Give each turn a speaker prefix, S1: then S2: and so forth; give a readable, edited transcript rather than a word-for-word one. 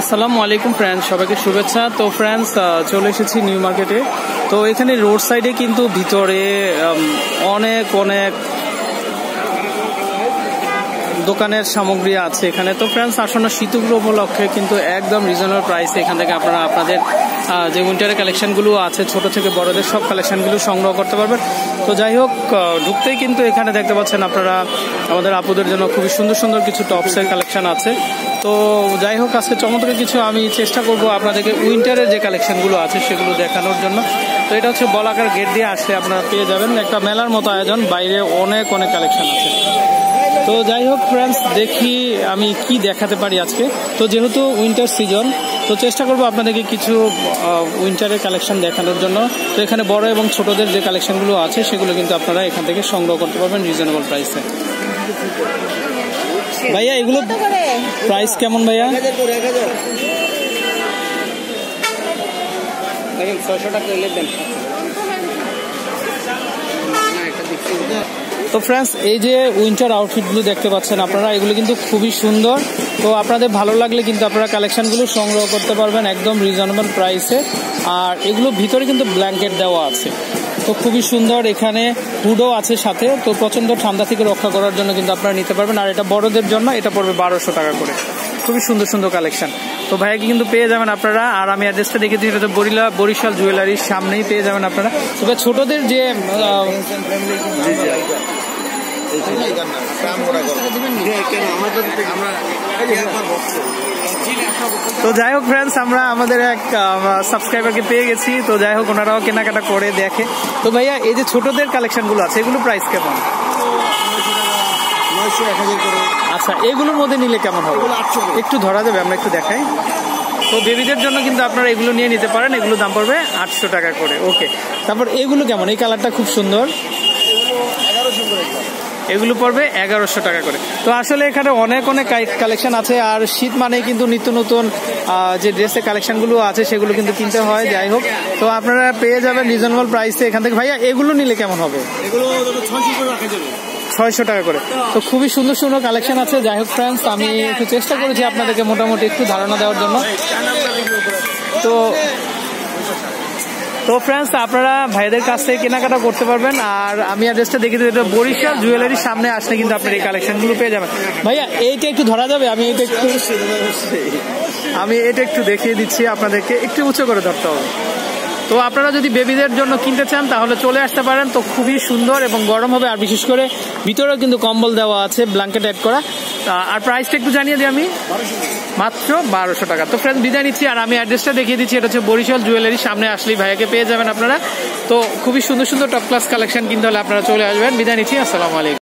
S1: আসসালামু আলাইকুম ফ্রেন্ডস, সবাইকে শুভেচ্ছা। তো ফ্রেন্ডস, চলে এসেছি নিউ মার্কেটে। তো এখানে রোড সাইডে কিন্তু ভিতরে অনেক দোকানের সামগ্রী আছে এখানে। তো ফ্রেন্ডস, আসন্ন শীতকাল উপলক্ষে কিন্তু একদম রিজনেবল প্রাইসে এখান থেকে আপনারা আপনাদের যে উইন্টারের কালেকশনগুলো আছে ছোট থেকে বড়দের সব কালেকশনগুলো সংগ্রহ করতে পারবেন। তো যাই হোক, ঢুকতেই কিন্তু এখানে দেখতে পাচ্ছেন আপনারা আমাদের আপুদের জন্য খুবই সুন্দর সুন্দর কিছু টপসের কালেকশন আছে। তো যাই হোক, আজকে চমৎকার কিছু আমি চেষ্টা করব আপনাদেরকে উইন্টারের যে কালেকশনগুলো আছে সেগুলো দেখানোর জন্য। তো এটা হচ্ছে বলাকার গেট দিয়ে আসলে আপনারা পেয়ে যাবেন একটা মেলার মতো আয়োজন, বাইরে অনেক কালেকশন আছে। তো যাই হোক ফ্রেন্ডস, দেখি আমি কি দেখাতে পারি আজকে। তো যেহেতু উইন্টার সিজন, তো চেষ্টা করবো আপনাদেরকে কিছু উইন্টারের কালেকশন দেখানোর জন্য। তো এখানে বড় এবং ছোটদের যে কালেকশনগুলো আছে সেগুলো কিন্তু আপনারা এখান থেকে সংগ্রহ করতে পারবেন রিজনেবল প্রাইসে। ভাইয়া, এগুলো প্রাইস কেমন ভাইয়া? 600 টাকা দেন। তো ফ্রেন্ডস, এই যে উইন্টার আউটফিটগুলো দেখতে পাচ্ছেন আপনারা, এগুলো কিন্তু খুবই সুন্দর। তো আপনাদের ভালো লাগলে কিন্তু আপনারা কালেকশনগুলো সংগ্রহ করতে পারবেন একদম রিজনেবল প্রাইসে। আর এগুলো ভিতরে কিন্তু ব্ল্যাঙ্কেট দেওয়া আছে, তো খুবই সুন্দর। এখানে হুডও আছে সাথে, তো প্রচন্ড ঠান্ডা থেকে রক্ষা করার জন্য কিন্তু আপনারা নিতে পারবেন। আর এটা বড়দের জন্য এটা পড়বে 1200 টাকা করে। খুবই সুন্দর সুন্দর কালেকশন। তো ভাইয়াকে কিন্তু পেয়ে যাবেন আপনারা। আর আমি অ্যাড্রেসটা দেখে দিই, এটা বরিশাল জুয়েলারির সামনেই পেয়ে যাবেন আপনারা। তবে ছোটদের যে তো যাই হোক ফ্রেন্ডস, আমরা আমাদের এক সাবস্ক্রাইবারকে পেয়ে গেছি। তো যাই হোক, ওনারাও কেনাকাটা করে দেখে। তো ভাইয়া, এই যে ছোটদের কালেকশনগুলো আছে এগুলো প্রাইস কেমন?
S2: 900-1000 করে।
S1: আচ্ছা, এগুলোর মধ্যে নিলে কেমন হবে? একটু ধরা যাবে, আমরা একটু দেখাই। তো বেবিদের জন্য কিন্তু আপনারা এগুলো নিয়ে নিতে পারেন। এগুলো দাম পড়বে 800 টাকা করে। ওকে, তারপর এগুলো কেমন? এই কালারটা খুব সুন্দর। এগুলো পড়বে 1100 টাকা করে। তো আসলে এখানে অনেক কালেকশন আছে। আর শীত মানে কিন্তু নিত্য নতুন যে ড্রেসের কালেকশনগুলো আছে সেগুলো কিন্তু কিনতে হয়। যাই হোক, তো আপনারা পেয়ে যাবেন রিজনেবল প্রাইসে এখান থেকে। ভাইয়া, এগুলো নিলে কেমন হবে?
S2: এগুলো 600 করে রাখা যাবে।
S1: 600 টাকা করে। তো খুবই সুন্দর সুন্দর কালেকশন আছে। যাই হোক ফ্রেন্ডস, আমি একটু চেষ্টা করেছি আপনাদেরকে মোটামুটি একটু ধারণা দেওয়ার জন্য। তো ফ্রেন্ডস, আপনারা ভাইদের কাছ থেকে কেনাকাটা করতে পারবেন। আর আমি অ্যাড্রেসটা দেখে দিই, এটা বরিশাল জুয়েলারির সামনে আসলে কিন্তু আপনার এই কালেকশনগুলো পেয়ে যাবেন। ভাইয়া, এইটা একটু ধরা যাবে? আমি এটা একটু দেখিয়ে দিচ্ছি আপনাদেরকে, একটু উঁচু করে ধরতে হবে। তো আপনারা যদি বেবিদের জন্য কিনতে চান তাহলে চলে আসতে পারেন। তো খুবই সুন্দর এবং গরম হবে। আর বিশেষ করে ভিতরেও কিন্তু কম্বল দেওয়া আছে, ব্ল্যাঙ্কেট অ্যাড করা। আর প্রাইসটা একটু জানিয়ে দিই আমি, মাত্র 1200 টাকা। তো ফ্রেন্ড, বিদায় নিচ্ছি। আর আমি অ্যাড্রেসটা দেখিয়ে দিচ্ছি, এটা হচ্ছে বরিশাল জুয়েলারির সামনে আসলেই ভাইয়াকে পেয়ে যাবেন আপনারা। তো খুবই সুন্দর সুন্দর টপ ক্লাস কালেকশন কিনতে হলে আপনারা চলে আসবেন। বিদায় নিচ্ছি, আসসালামু আলাইকুম।